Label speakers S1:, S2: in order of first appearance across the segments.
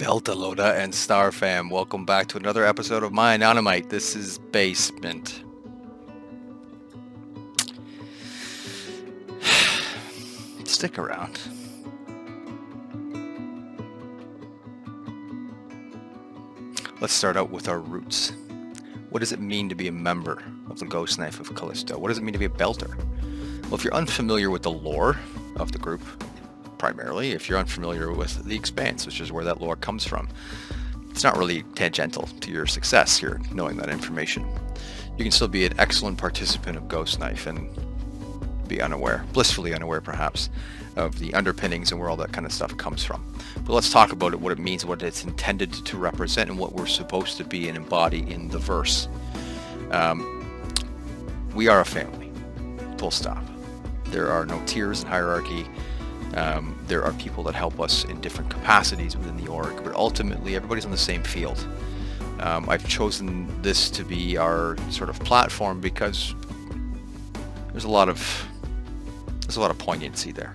S1: Beltalowda and Star Fam, welcome back to another episode of My Anonymite. This is Basement. Stick around. Let's start out with our roots. What does it mean to be a member of the Ghostknife of Callisto? What does it mean to be a belter? Well, if you're unfamiliar with the lore of the group, primarily, if you're unfamiliar with the Expanse, which is where that lore comes from, it's not really tangential to your success here, knowing that information. You can still be an excellent participant of Ghostknife and be unaware, blissfully unaware perhaps, of the underpinnings and where all that kind of stuff comes from. But let's talk about it, what it means, what it's intended to represent, and what we're supposed to be and embody in the verse. We are a family, full stop. There are no tiers in hierarchy. There are people that help us in different capacities within the org, but ultimately everybody's on the same field. I've chosen this to be our sort of platform because there's a lot of poignancy there.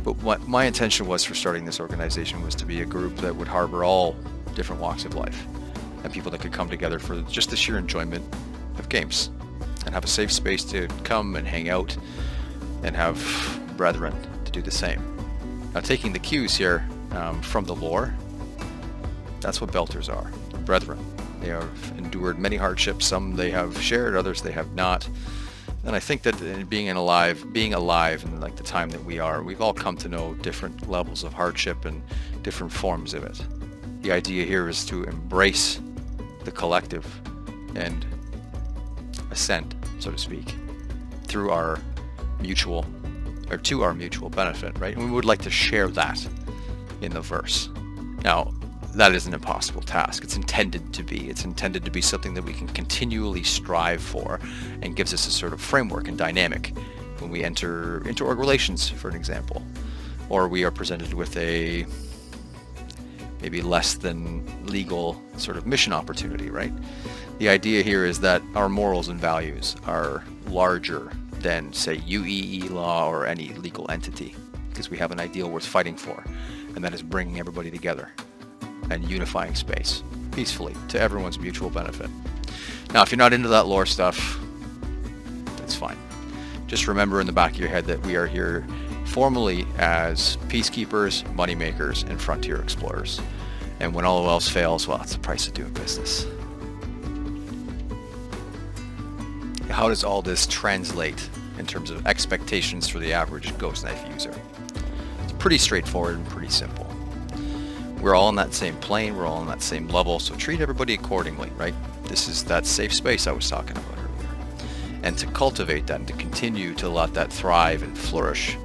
S1: But what my intention was for starting this organization was to be a group that would harbor all different walks of life and people that could come together for just the sheer enjoyment of games and have a safe space to come and hang out and have brethren to do the same. Now, taking the cues here from the lore, that's what belters are, brethren. They have endured many hardships. Some they have shared, others they have not. And I think that in being alive in like the time that we are, we've all come to know different levels of hardship and different forms of it. The idea here is to embrace the collective and ascend, so to speak, through our mutual benefit, right? And we would like to share that in the verse. Now, that is an impossible task. It's intended to be something that we can continually strive for and gives us a sort of framework and dynamic when we enter InterOrg Operations, for an example, or we are presented with a maybe less than legal sort of mission opportunity, right? The idea here is that our morals and values are larger than, say, UEE Law or any legal entity, because we have an ideal worth fighting for, and that is bringing everybody together and unifying space peacefully to everyone's mutual benefit. Now, if you're not into that lore stuff, that's fine. Just remember in the back of your head that we are here formally as peacekeepers, moneymakers, and frontier explorers. And when all else fails, well, that's the price of doing business. How does all this translate in terms of expectations for the average Ghostknife user? It's pretty straightforward and pretty simple. We're all on that same plane, we're all on that same level, so treat everybody accordingly, right? This is that safe space I was talking about earlier. And to cultivate that and to continue to let that thrive and flourish,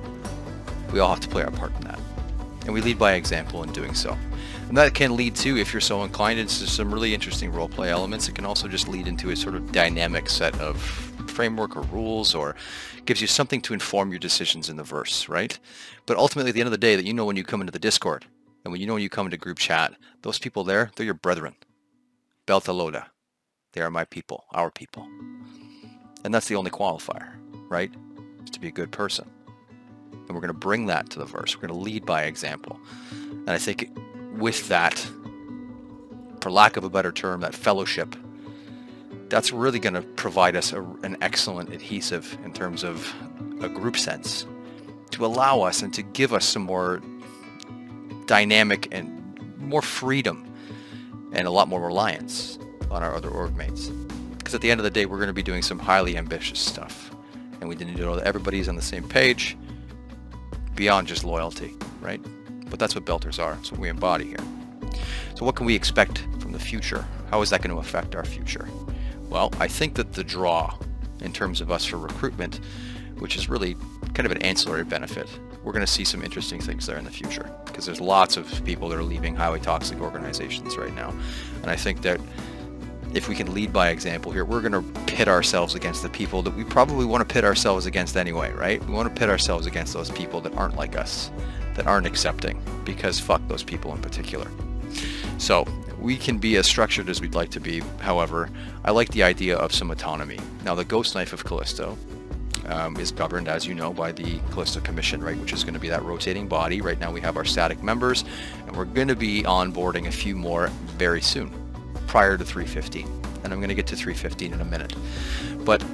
S1: we all have to play our part in that. And we lead by example in doing so. And that can lead to, if you're so inclined, into some really interesting roleplay elements. It can also just lead into a sort of dynamic set of framework or rules, or gives you something to inform your decisions in the verse, right? But ultimately, at the end of the day, that you know when you come into the Discord, and when you come into group chat, those people there, they're your brethren. Beltalowda. They are my people, our people. And that's the only qualifier, right? Is to be a good person. And we're going to bring that to the verse. We're going to lead by example. And I think with that, for lack of a better term, that fellowship, that's really going to provide us an excellent adhesive in terms of a group sense to allow us and to give us some more dynamic and more freedom and a lot more reliance on our other org mates. Because at the end of the day, we're going to be doing some highly ambitious stuff. And we need to know that everybody's on the same page beyond just loyalty, right? But that's what belters are. That's what we embody here. So what can we expect from the future? How is that going to affect our future? Well, I think that the draw in terms of us for recruitment, which is really kind of an ancillary benefit, we're going to see some interesting things there in the future, because there's lots of people that are leaving highly toxic organizations right now. And I think that if we can lead by example here, we're going to pit ourselves against the people that we probably want to pit ourselves against anyway, right? We want to pit ourselves against those people that aren't like us, that aren't accepting, because fuck those people in particular. So we can be as structured as we'd like to be. However, I like the idea of some autonomy. Now, the Ghostknife of Callisto, is governed, as you know, by the Callisto Commission, right, which is going to be that rotating body. Right now we have our static members, and we're going to be onboarding a few more very soon, prior to 3:15. And I'm going to get to 3:15 in a minute. But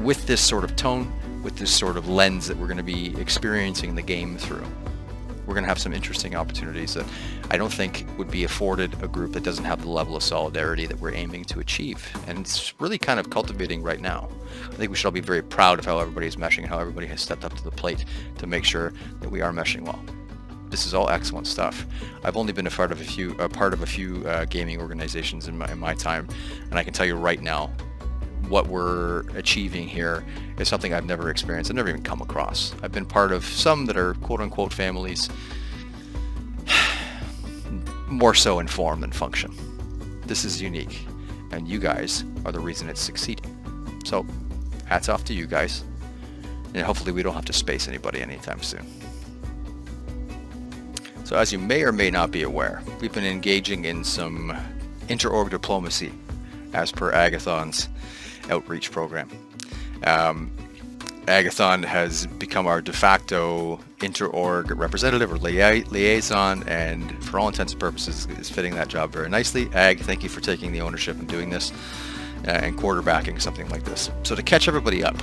S1: with this sort of tone, with this sort of lens that we're going to be experiencing the game through, we're going to have some interesting opportunities that I don't think would be afforded a group that doesn't have the level of solidarity that we're aiming to achieve. And it's really kind of cultivating right now. I think we should all be very proud of how everybody is meshing, how everybody has stepped up to the plate to make sure that we are meshing well. This is all excellent stuff. I've only been a part of a few gaming organizations in my time, and I can tell you right now, what we're achieving here is something I've never experienced. I've never even come across. I've been part of some that are quote-unquote families, more so in form than function. This is unique, and you guys are the reason it's succeeding. So, hats off to you guys, and hopefully we don't have to space anybody anytime soon. So as you may or may not be aware, we've been engaging in some InterOrg diplomacy as per Agathon's outreach program. Agathon has become our de facto InterOrg representative or liaison, and for all intents and purposes is fitting that job very nicely. Ag, thank you for taking the ownership and doing this and quarterbacking something like this. So to catch everybody up,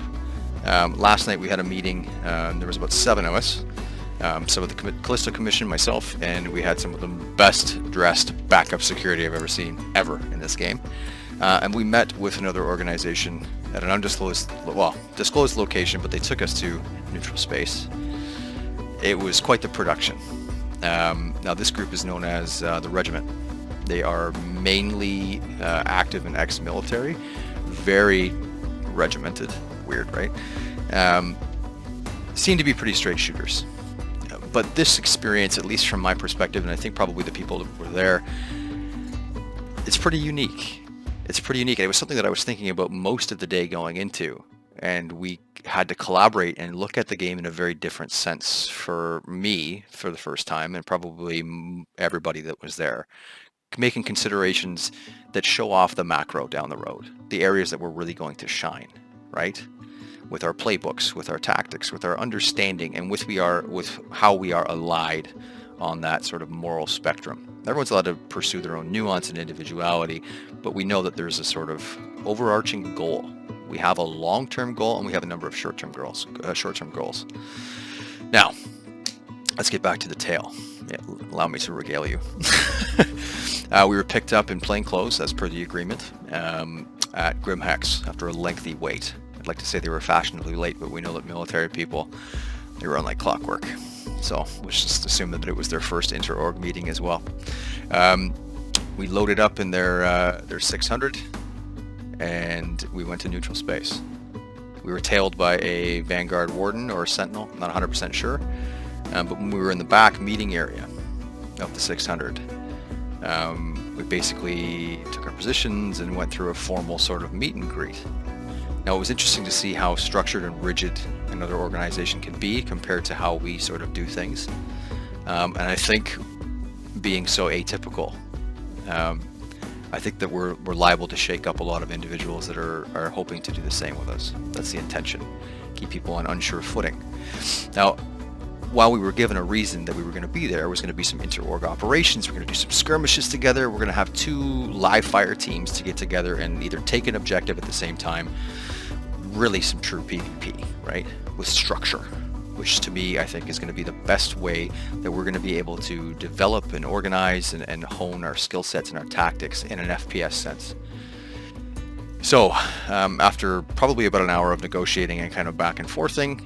S1: last night we had a meeting. There was about 7 of us. Some of the Callisto Commission, myself, and we had some of the best dressed backup security I've ever seen in this game. And we met with another organization at an undisclosed, disclosed location, but they took us to neutral space. It was quite the production. Now this group is known as the Regiment. They are mainly active and ex-military, very regimented, weird, right? Seem to be pretty straight shooters. But this experience, at least from my perspective, and I think probably the people that were there, it's pretty unique. It's pretty unique. It was something that I was thinking about most of the day going into, and we had to collaborate and look at the game in a very different sense for me for the first time, and probably everybody that was there, making considerations that show off the macro down the road, the areas that we're really going to shine, right? With our playbooks, with our tactics, with our understanding, and with how we are allied on that sort of moral spectrum. Everyone's allowed to pursue their own nuance and individuality, but we know that there's a sort of overarching goal. We have a long-term goal, and we have a number of short-term goals. Now, let's get back to the tale. Yeah, allow me to regale you. We were picked up in plain clothes, as per the agreement, at Grim Hex after a lengthy wait. I'd like to say they were fashionably late, but we know that military people, they run like clockwork. So let's just assume that it was their first InterOrg meeting as well. We loaded up in their 600, and we went to neutral space. We were tailed by a Vanguard Warden or a Sentinel, not 100% sure. But when we were in the back meeting area of the 600, we basically took our positions and went through a formal sort of meet and greet. Now, it was interesting to see how structured and rigid another organization can be compared to how we sort of do things. And I think being so atypical, I think that we're liable to shake up a lot of individuals that are hoping to do the same with us. That's the intention. Keep people on unsure footing. Now, while we were given a reason that we were going to be there was going to be some InterOrg Operations, we're going to do some skirmishes together, we're going to have 2 live fire teams to get together and either take an objective at the same time. Really some true PvP, right? With structure, which to me I think is going to be the best way that we're going to be able to develop and organize and hone our skill sets and our tactics in an FPS sense. So after probably about an hour of negotiating and kind of back and forthing,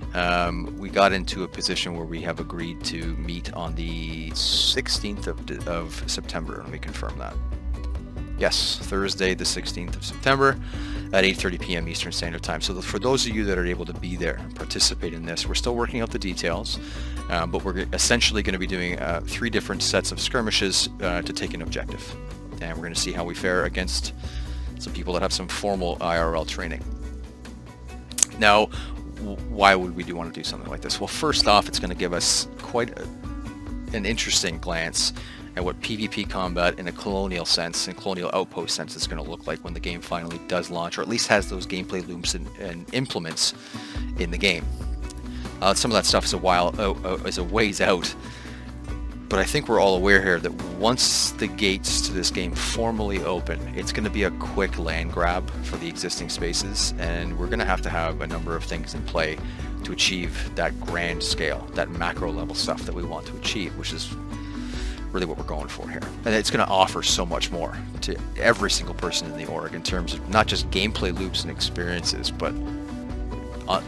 S1: we got into a position where we have agreed to meet on the 16th of September. Let me confirm that. Yes, Thursday the 16th of September at 8:30 p.m. Eastern Standard Time. So for those of you that are able to be there and participate in this, we're still working out the details, but we're essentially going to be doing 3 different sets of skirmishes to take an objective. And we're going to see how we fare against some people that have some formal IRL training. Now, why would we want to do something like this? Well, first off, it's going to give us quite an interesting glance and what PvP combat in a colonial sense and colonial outpost sense is going to look like when the game finally does launch, or at least has those gameplay loops and implements in the game. Some of that stuff is a ways out, but I think we're all aware here that once the gates to this game formally open, it's going to be a quick land grab for the existing spaces, and we're going to have a number of things in play to achieve that grand scale, that macro level stuff that we want to achieve, which is really what we're going for here. And it's going to offer so much more to every single person in the org in terms of not just gameplay loops and experiences, but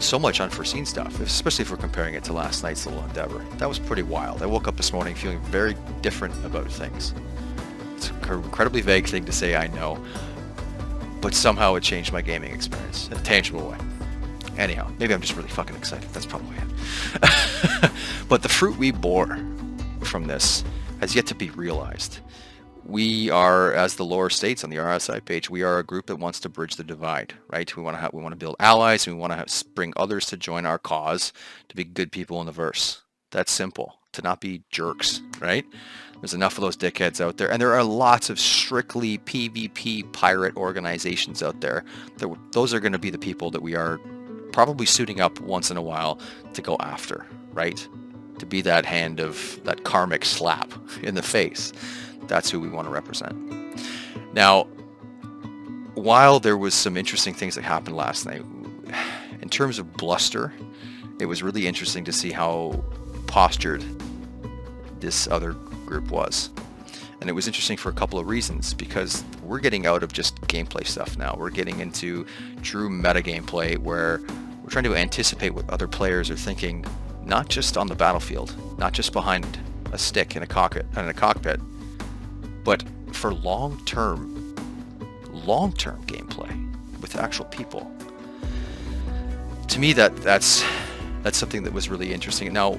S1: so much unforeseen stuff, especially if we're comparing it to last night's little endeavor. That was pretty wild. I woke up this morning feeling very different about things. It's an incredibly vague thing to say, I know, but somehow it changed my gaming experience in a tangible way. Anyhow, maybe I'm just really fucking excited. That's probably it. But the fruit we bore from this has yet to be realized. We are, as the lore states on the RSI page, we are a group that wants to bridge the divide, right? We want to build allies, and we want to bring others to join our cause, to be good people in the verse. That's simple. To not be jerks, right? There's enough of those dickheads out there, and there are lots of strictly PvP pirate organizations out there. Those are going to be the people that we are probably suiting up once in a while to go after, right? To be that hand of that karmic slap in the face. That's who we want to represent. Now, while there was some interesting things that happened last night, in terms of bluster, it was really interesting to see how postured this other group was. And it was interesting for a couple of reasons, because we're getting out of just gameplay stuff now. We're getting into true meta gameplay where we're trying to anticipate what other players are thinking, not just on the battlefield, not just behind a stick in a cockpit, but for long-term gameplay with actual people. To me, that's something that was really interesting. Now,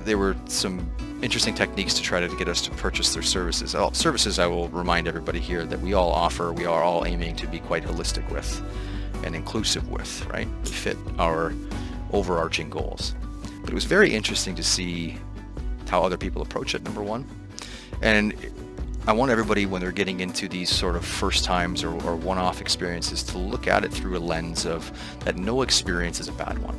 S1: there were some interesting techniques to try to get us to purchase their services. Services, I will remind everybody here, that we all offer, we are all aiming to be quite holistic with and inclusive with, right? To fit our overarching goals. But it was very interesting to see how other people approach it, number one. And I want everybody, when they're getting into these sort of first times or one-off experiences, to look at it through a lens of that no experience is a bad one.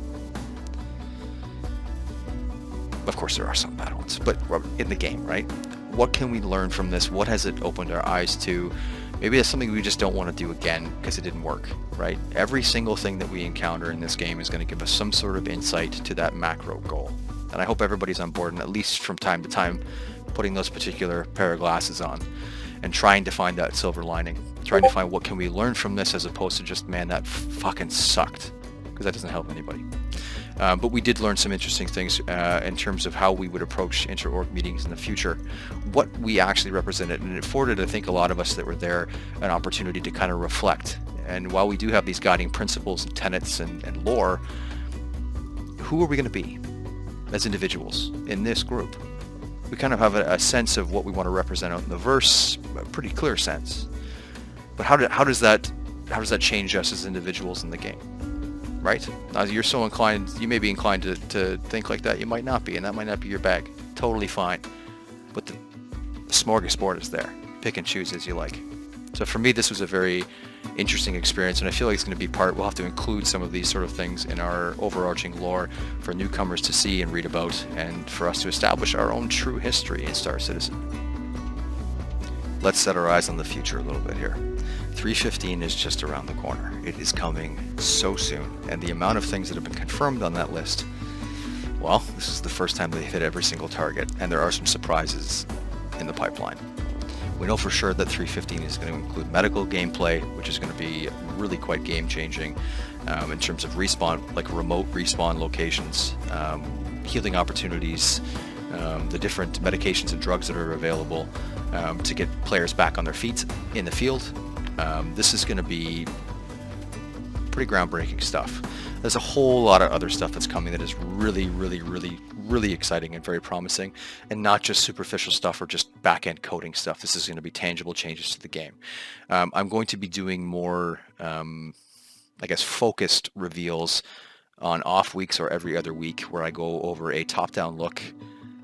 S1: Of course, there are some bad ones, but in the game, right? What can we learn from this? What has it opened our eyes to? Maybe that's something we just don't want to do again because it didn't work, right? Every single thing that we encounter in this game is going to give us some sort of insight to that macro goal. And I hope everybody's on board, and at least from time to time, putting those particular pair of glasses on and trying to find that silver lining, trying to find what can we learn from this, as opposed to just, man, that fucking sucked, because that doesn't help anybody. But we did learn some interesting things in terms of how we would approach inter-org meetings in the future, what we actually represented, and it afforded, I think, a lot of us that were there an opportunity to kind of reflect. And while we do have these guiding principles and tenets and lore, who are we going to be as individuals in this group? We kind of have a sense of what we want to represent out in the verse, a pretty clear sense. But how does that change us as individuals in the game? Right? Now, you're so inclined, you may be inclined to think like that, you might not be, and that might not be your bag. Totally fine. But the smorgasbord is there. Pick and choose as you like. So for me, this was a very interesting experience, and I feel like it's going to be we'll have to include some of these sort of things in our overarching lore for newcomers to see and read about, and for us to establish our own true history in Star Citizen. Let's set our eyes on the future a little bit here. 315 is just around the corner. It is coming so soon, and the amount of things that have been confirmed on that list, well, this is the first time they've hit every single target, and there are some surprises in the pipeline. We know for sure that 315 is going to include medical gameplay, which is going to be really quite game-changing in terms of respawn, like remote respawn locations, healing opportunities, the different medications and drugs that are available to get players back on their feet in the field. This is going to be pretty groundbreaking stuff. There's a whole lot of other stuff that's coming that is really, really, really, really exciting and very promising, and not just superficial stuff or just back-end coding stuff. This is going to be tangible changes to the game. I'm going to be doing more, I guess, focused reveals on off weeks or every other week, where I go over a top-down look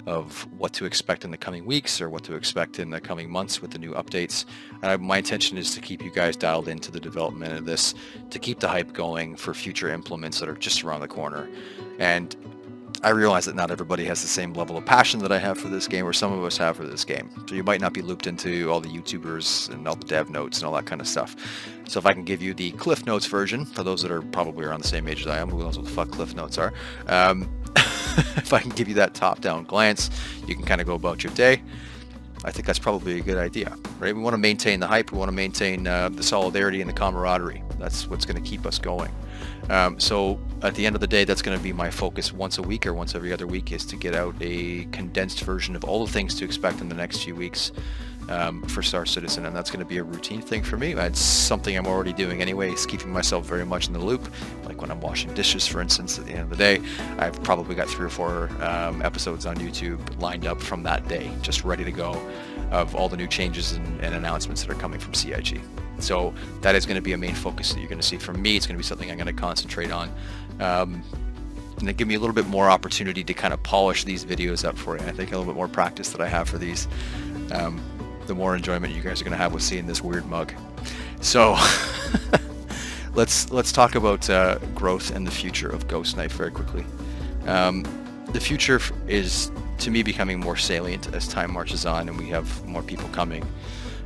S1: of what to expect in the coming weeks or what to expect in the coming months with the new updates. And my intention is to keep you guys dialed into the development of this, to keep the hype going for future implements that are just around the corner. And I realize that not everybody has the same level of passion that I have for this game, or some of us have for this game. So you might not be looped into all the YouTubers and all the dev notes and all that kind of stuff. So if I can give you the Cliff Notes version, for those that are probably around the same age as I am, who knows what the fuck Cliff Notes are, if I can give you that top-down glance, you can kind of go about your day. I think that's probably a good idea, right? We want to maintain the hype. We want to maintain the solidarity and the camaraderie. That's what's going to keep us going. So at the end of the day, that's going to be my focus once a week or once every other week, is to get out a condensed version of all the things to expect in the next few weeks for Star Citizen, and that's going to be a routine thing for me. It's something I'm already doing anyway, is keeping myself very much in the loop. Like when I'm washing dishes, for instance, at the end of the day, I've probably got 3 or 4 episodes on YouTube lined up from that day, just ready to go, of all the new changes and announcements that are coming from CIG. So that is going to be a main focus that you're going to see from me. It's going to be something I'm going to concentrate on. And it give me a little bit more opportunity to kind of polish these videos up for you. I think a little bit more practice that I have for these, the more enjoyment you guys are going to have with seeing this weird mug. So let's talk about growth and the future of Ghostknife very quickly. The future is, to me, becoming more salient as time marches on and we have more people coming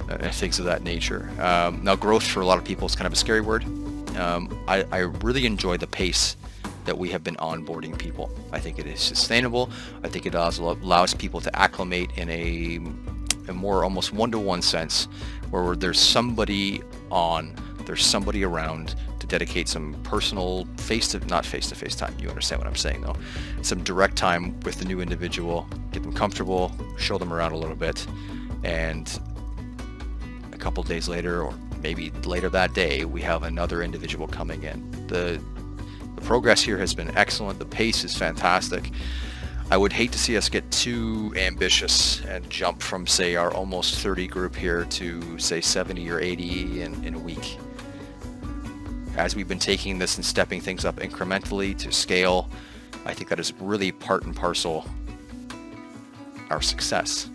S1: and things of that nature. Now, growth for a lot of people is kind of a scary word. I really enjoy the pace that we have been onboarding people. I think it is sustainable. I think it allows people to acclimate in a more almost one-to-one sense, where there's somebody on, there's somebody around to dedicate some personal not face-to-face time. You understand what I'm saying, though. Some direct time with the new individual, get them comfortable, show them around a little bit, and a couple days later, or maybe later that day, we have another individual coming in. The progress here has been excellent. The pace is fantastic. I would hate to see us get too ambitious and jump from, say, our almost 30 group here to, say, 70 or 80 in a week. As we've been taking this and stepping things up incrementally to scale, I think that is really part and parcel our success,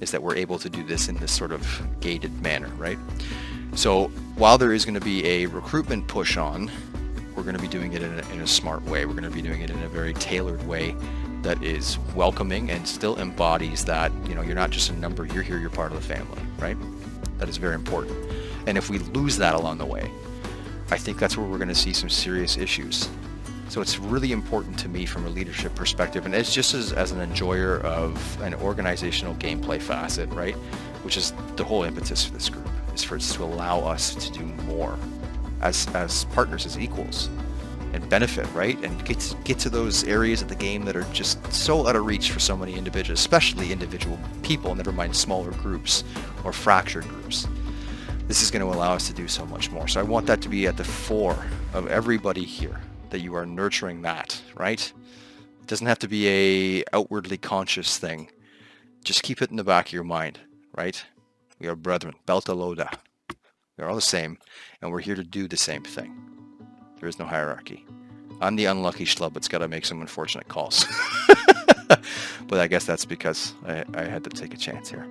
S1: is that we're able to do this in this sort of gated manner, right? So while there is going to be a recruitment push on, we're going to be doing it in a smart way. We're going to be doing it in a very tailored way that is welcoming and still embodies that, you're not just a number, you're here, you're part of the family, right? That is very important. And if we lose that along the way, I think that's where we're going to see some serious issues. So it's really important to me from a leadership perspective, and it's just as an enjoyer of an organizational gameplay facet, right? Which is the whole impetus for this group, is for it to allow us to do more as partners, as equals, and benefit, right? And get to those areas of the game that are just so out of reach for so many individuals, especially individual people, never mind smaller groups or fractured groups. This is going to allow us to do so much more. So I want that to be at the fore of everybody here, that you are nurturing that, right? It doesn't have to be a outwardly conscious thing. Just keep it in the back of your mind, right? We are brethren, beltalowda. We're all the same, and we're here to do the same thing. There is no hierarchy. I'm the unlucky schlub that's got to make some unfortunate calls. But I guess that's because I had to take a chance here.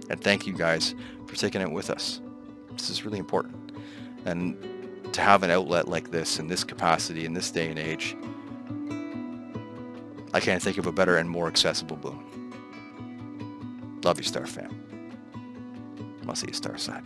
S1: And thank you guys for taking it with us. This is really important. And to have an outlet like this in this capacity in this day and age, I can't think of a better and more accessible boon. Love you, Star fam. I'll see you Star side.